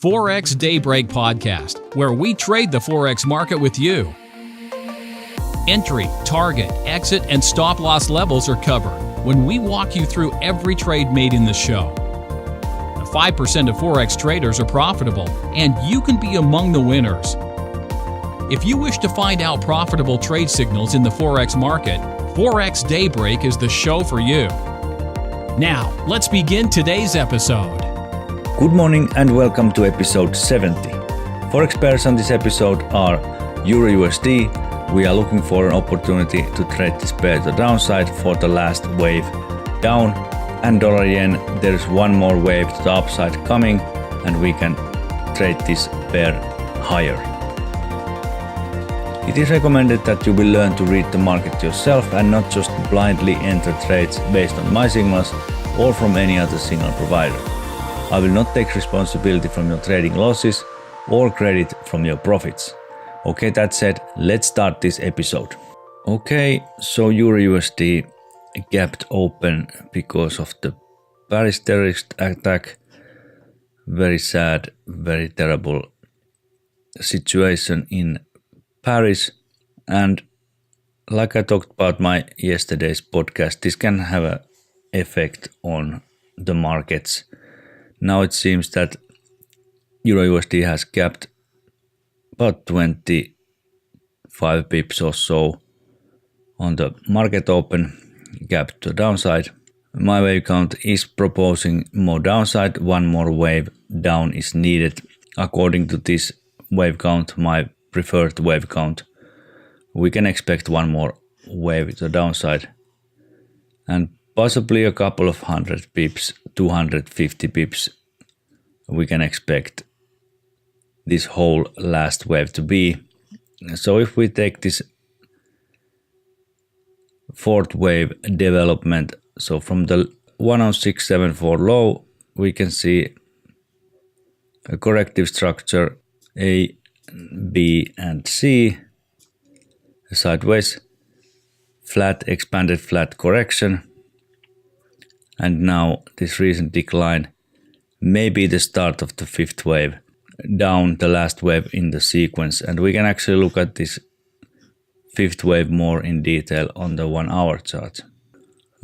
ForexDayBreak podcast, where we trade the Forex market with you. Entry, target, exit, and stop loss levels are covered when we walk you through every trade made in the show. 5% of Forex traders are profitable, and you can be among the winners. If you wish to find out profitable trade signals in the Forex market, ForexDayBreak is the show for you. Now, let's begin today's episode. Good morning and welcome to episode 70. Forex pairs on this episode are Euro USD. We are looking for an opportunity to trade this pair to the downside for the last wave down, and dollar yen. There is one more wave to the upside coming, and we can trade this pair higher. It is recommended that you will learn to read the market yourself and not just blindly enter trades based on my signals or from any other signal provider. I will not take responsibility from your trading losses or credit from your profits. Okay, that said, let's start this episode. Okay, so Euro USD gapped open because of the Paris terrorist attack. Very sad, very terrible situation in Paris. And like I talked about my yesterday's podcast, this can have an effect on the markets. Now it seems that Euro USD has gapped about 25 pips or so on the market open, gap to the downside. My wave count is proposing more downside. One more wave down is needed. According to this wave count, my preferred wave count, we can expect one more wave to the downside and possibly a couple of 100 pips, 250 pips. We can expect this whole last wave to be. So if we take this fourth wave development, so from the 10674 low, we can see a corrective structure A, B, and C, a sideways flat, expanded flat correction, and now this recent decline may be the start of the fifth wave down, the last wave in the sequence, and we can actually look at this fifth wave more in detail on the 1 hour chart.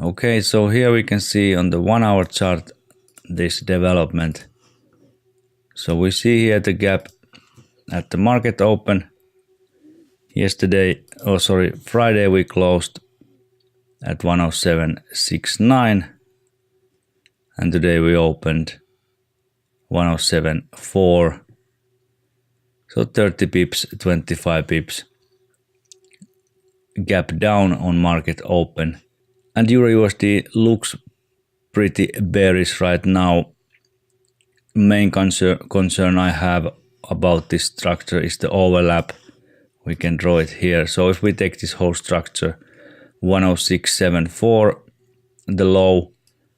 Okay, so here we can see on the 1 hour chart this development. So we see here the gap at the market open. Friday we closed at 107.69 and today we opened 107.4. So 30 pips, 25 pips gap down on market open, and Euro USD looks pretty bearish right now. Main concern I have about this structure is the overlap. We can draw it here. So if we take this whole structure 106.74, the low,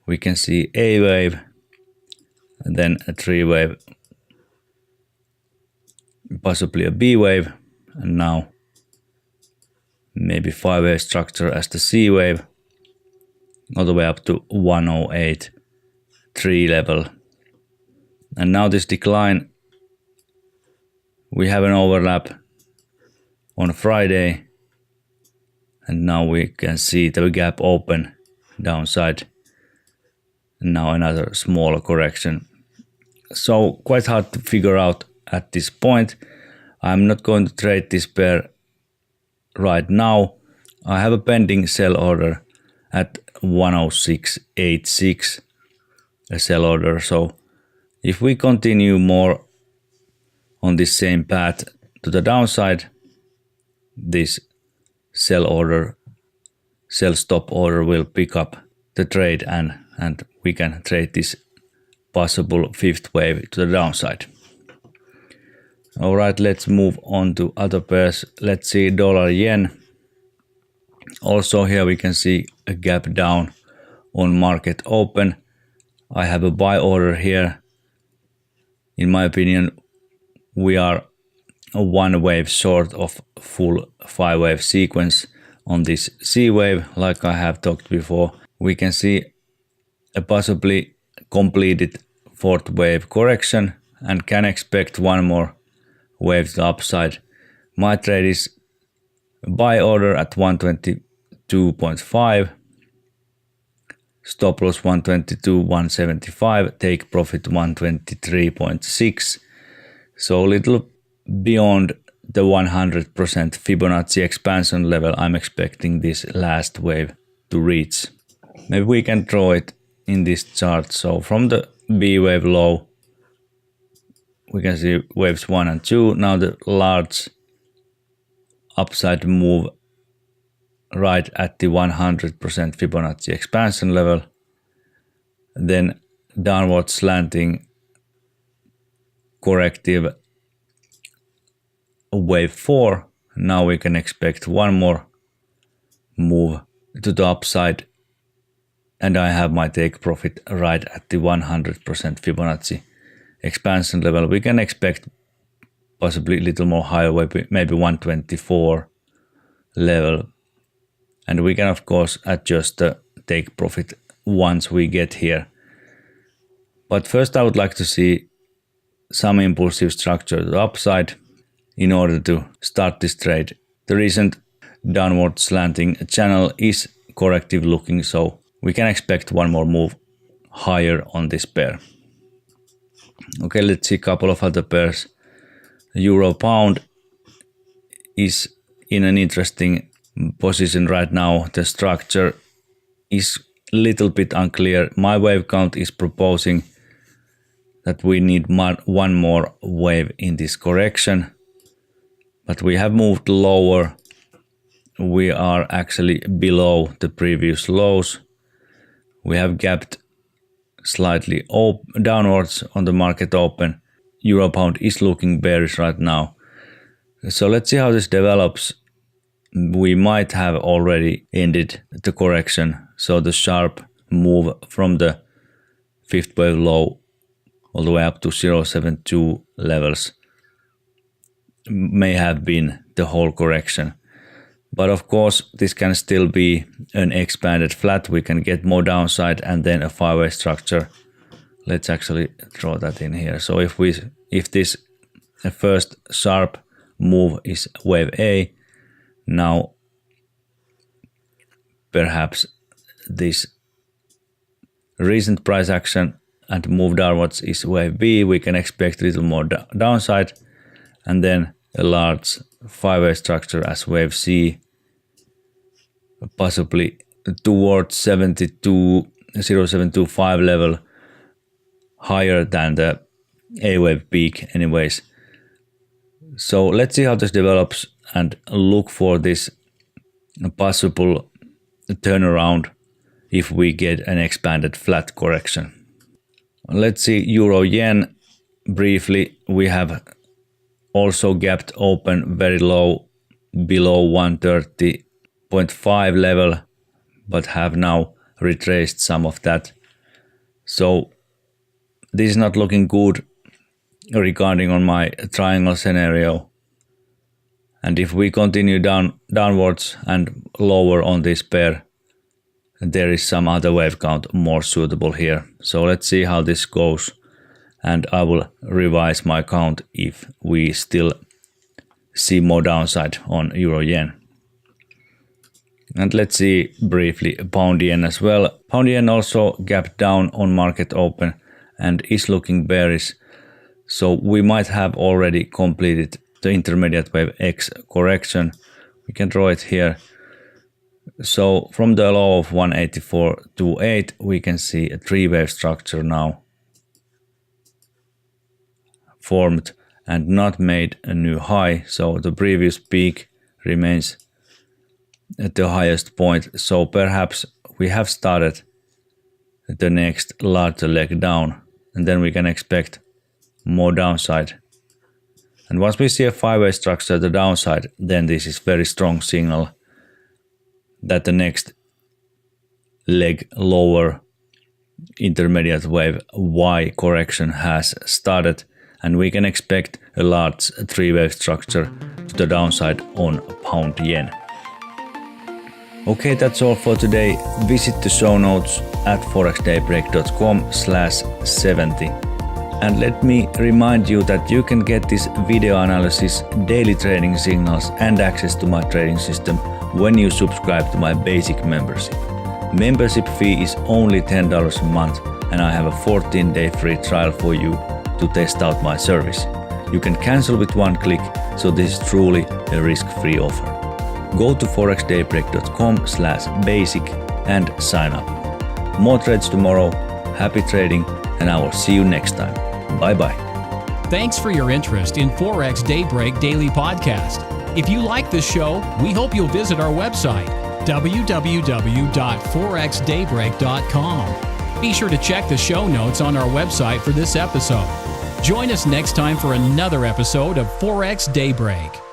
we can see A wave, and then a 3 wave, possibly a B wave, and now maybe 5 wave structure as the C wave, all the way up to 108.3 level. And now this decline, we have an overlap on Friday, and now we can see the gap open downside, and now another smaller correction. So quite hard to figure out at this point. I'm not going to trade this pair right now. I have a pending sell order at 106.86, a sell order. So if we continue more on this same path to the downside, this sell stop order will pick up the trade, and we can trade this possible fifth wave to the downside. All right, let's move on to other pairs. Let's see dollar yen. Also here we can see a gap down on market open. I have a buy order here. In my opinion, we are a 1 wave short of full 5 wave sequence on this C wave. Like I have talked before, we can see a possibly completed fourth wave correction and can expect one more wave to the upside. My trade is buy order at 122.5, stop loss 122.175, take profit 123.6. So a little beyond the 100% Fibonacci expansion level I'm expecting this last wave to reach. Maybe we can draw it in this chart. So from the B wave low, we can see waves 1 and 2. Now the large upside move right at the 100% Fibonacci expansion level. Then downward slanting corrective wave 4. Now we can expect one more move to the upside, and I have my take profit right at the 100% Fibonacci expansion level. We can expect possibly a little more higher, maybe 124 level, and we can of course adjust the take profit once we get here. But first I would like to see some impulsive structure to the upside in order to start this trade. The recent downward slanting channel is corrective looking, so we can expect one more move higher on this pair. Okay, let's see a couple of other pairs. Euro pound is in an interesting position right now. The structure is a little bit unclear. My wave count is proposing that we need one more wave in this correction, but we have moved lower. We are actually below the previous lows. We have gapped slightly downwards on the market open. Euro pound is looking bearish right now. So let's see how this develops. We might have already ended the correction. So the sharp move from the fifth wave low all the way up to 0.72 levels may have been the whole correction. But of course, this can still be an expanded flat. We can get more downside and then a five-way structure. Let's actually draw that in here. So if this first sharp move is wave A, now perhaps this recent price action and move downwards is wave B. We can expect a little more downside, and then a large five-way structure as wave C, possibly towards 0.725 level, higher than the A wave peak anyways. So let's see how this develops and look for this possible turnaround if we get an expanded flat correction. Let's see Euro Yen briefly. We have also gapped open very low below 130.5 level, but have now retraced some of that. So this is not looking good regarding on my triangle scenario. And if we continue downwards and lower on this pair, there is some other wave count more suitable here. So let's see how this goes, and I will revise my count if we still see more downside on Euro Yen. And let's see briefly Pound Yen as well. Pound Yen also gapped down on market open and is looking bearish. So we might have already completed the intermediate wave X correction. We can draw it here. So from the low of 184.28, we can see a three-wave structure now formed and not made a new high. So the previous peak remains at the highest point. So perhaps we have started the next larger leg down, and then we can expect more downside. And once we see a five-way structure at the downside, then this is very strong signal that the next leg lower intermediate wave Y correction has started, and we can expect a large three-wave structure to the downside on Pound Yen. Okay, that's all for today. Visit the show notes at forexdaybreak.com/70. And let me remind you that you can get this video analysis, daily trading signals and access to my trading system when you subscribe to my basic membership. Membership fee is only $10 a month and I have a 14-day free trial for you to test out my service. You can cancel with one click, so this is truly a risk-free offer. Go to ForexDayBreak.com/basic and sign up. More trades tomorrow, happy trading, and I will see you next time. Bye-bye. Thanks for your interest in Forex Daybreak Daily Podcast. If you like this show, we hope you'll visit our website, www.ForexDayBreak.com. Be sure to check the show notes on our website for this episode. Join us next time for another episode of Forex Daybreak.